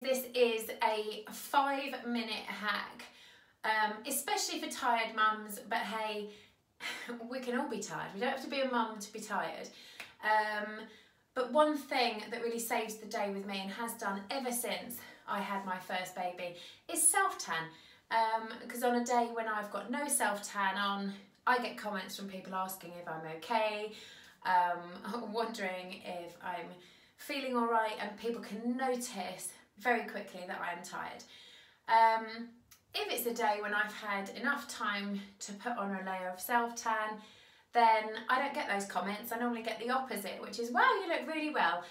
This is a 5-minute hack, especially for tired mums, but hey, we can all be tired. We don't have to be a mum to be tired. But one thing that really saves the day with me and has done ever since I had my first baby is self-tan. Because on a day when I've got no self-tan on, I get comments from people asking if I'm okay, wondering if I'm feeling all right, and people can notice very quickly that I am tired. If it's a day when I've had enough time to put on a layer of self-tan, then I don't get those comments. I normally get the opposite, which is, wow, you look really well.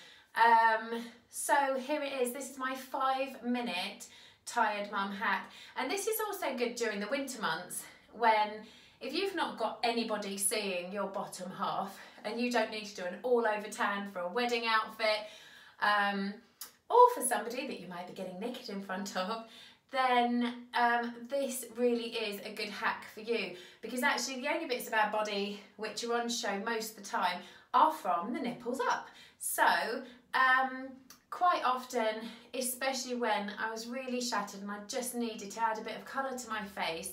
So here it is. This is my 5-minute tired mum hack. And this is also good during the winter months when, if you've not got anybody seeing your bottom half and you don't need to do an all over tan for a wedding outfit, or for somebody that you might be getting naked in front of, then this really is a good hack for you, because actually the only bits of our body which are on show most of the time are from the nipples up. So quite often, especially when I was really shattered and I just needed to add a bit of colour to my face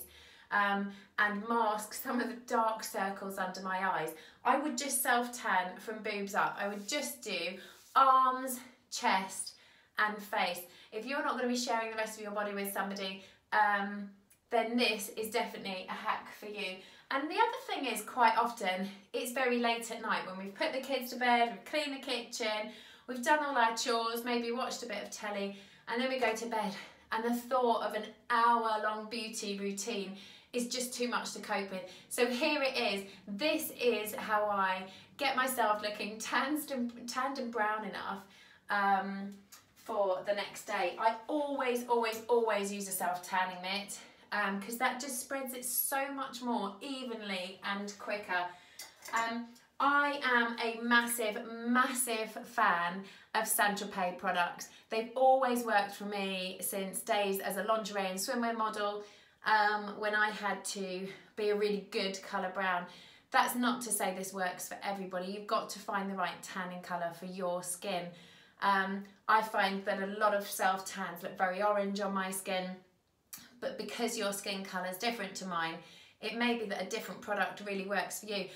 and mask some of the dark circles under my eyes, I would just self-tan from boobs up. I would just do arms, chest and face. If you're not going to be sharing the rest of your body with somebody, then this is definitely a hack for you. And the other thing is, quite often it's very late at night when we've put the kids to bed, we've cleaned the kitchen, we've done all our chores, maybe watched a bit of telly, and then we go to bed, and the thought of an hour-long beauty routine is just too much to cope with. So here it is. This is how I get myself looking tanned and brown enough for the next day. I always use a self-tanning mitt because that just spreads it so much more evenly and quicker. I am a massive fan of Saint-Tropez products. They've always worked for me since days as a lingerie and swimwear model, when I had to be a really good colour brown. That's not to say this works for everybody. You've got to find the right tanning colour for your skin. I find that a lot of self-tans look very orange on my skin, but because your skin colour is different to mine, it may be that a different product really works for you.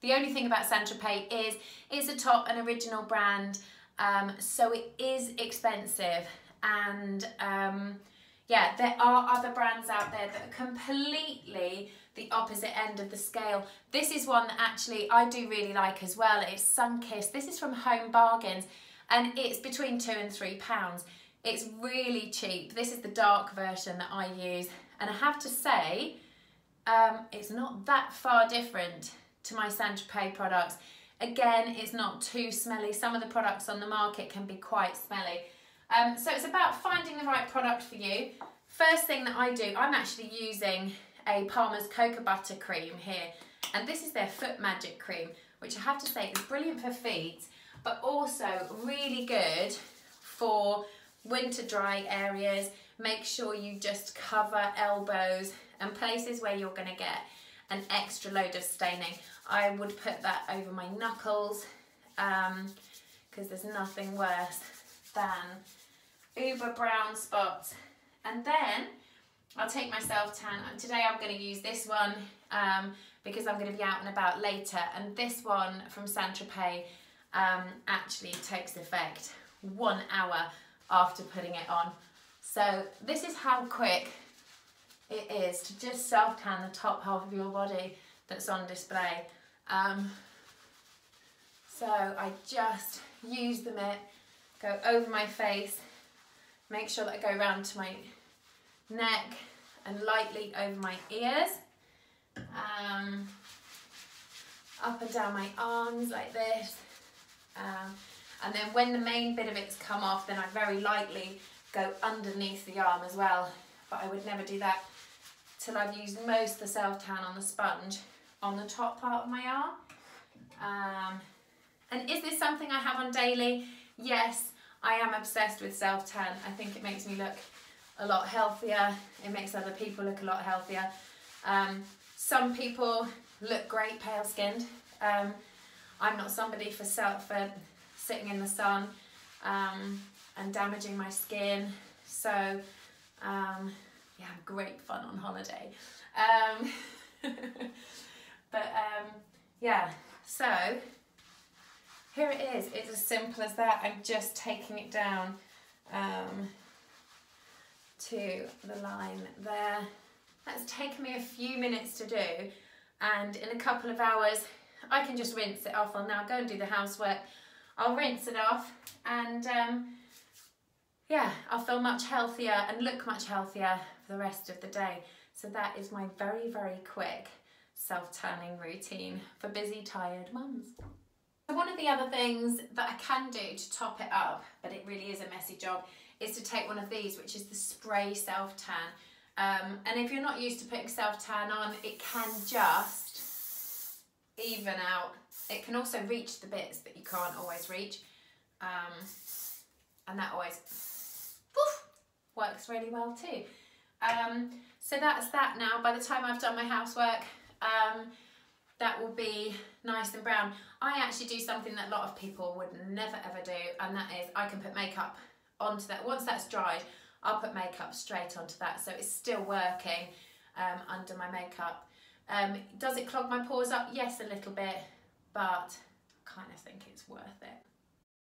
The only thing about Saint-Tropez is it's a top and original brand, so it is expensive, and yeah, there are other brands out there that are completely the opposite end of the scale. This is one that actually I do really like as well. It's Sunkissed. This is from Home Bargains, and it's between £2 and £3. It's really cheap. This is the dark version that I use, and I have to say, it's not that far different to my Saint-Tropez products. Again, it's not too smelly. Some of the products on the market can be quite smelly. So it's about finding the right product for you. First thing that I do, I'm actually using a Palmer's Cocoa Butter Cream here, and this is their Foot Magic Cream, which I have to say is brilliant for feet, but also really good for winter dry areas. Make sure you just cover elbows and places where you're going to get an extra load of staining. I would put that over my knuckles, because there's nothing worse than uber brown spots. And then I'll take my self-tan. Today I'm going to use this one because I'm going to be out and about later, and this one from Saint-Tropez actually takes effect 1 hour after putting it on. So this is how quick it is to just self-tan the top half of your body that's on display. So I just use the mitt, go over my face, make sure that I go around to my neck and lightly over my ears, up and down my arms like this, and then when the main bit of it's come off, then I very lightly go underneath the arm as well, but I would never do that till I've used most of the self-tan on the sponge on the top part of my arm. And is this something I have on daily? Yes, I am obsessed with self-tan. I think it makes me look a lot healthier. It makes other people look a lot healthier. Some people look great pale skinned. I'm not somebody for sitting in the sun. and damaging my skin. So yeah, great fun on holiday. Yeah, so here it is. It's as simple as that. I'm just taking it down to the line there. That's taken me a few minutes to do, and in a couple of hours I can just rinse it off. I'll now go and do the housework. I'll rinse it off, and yeah, I'll feel much healthier and look much healthier for the rest of the day. So that is my very, very quick self-tanning routine for busy, tired mums. So one of the other things that I can do to top it up, but it really is a messy job, is to take one of these, which is the spray self-tan. And if you're not used to putting self-tan on, it can just even out. It can also reach the bits that you can't always reach. And that always works really well too. So that's that now. By the time I've done my housework, that will be nice and brown. I actually do something that a lot of people would never ever do, and that is I can put makeup onto that. Once that's dried, I'll put makeup straight onto that, so it's still working under my makeup. Does it clog my pores up? Yes, a little bit, but I kind of think it's worth it.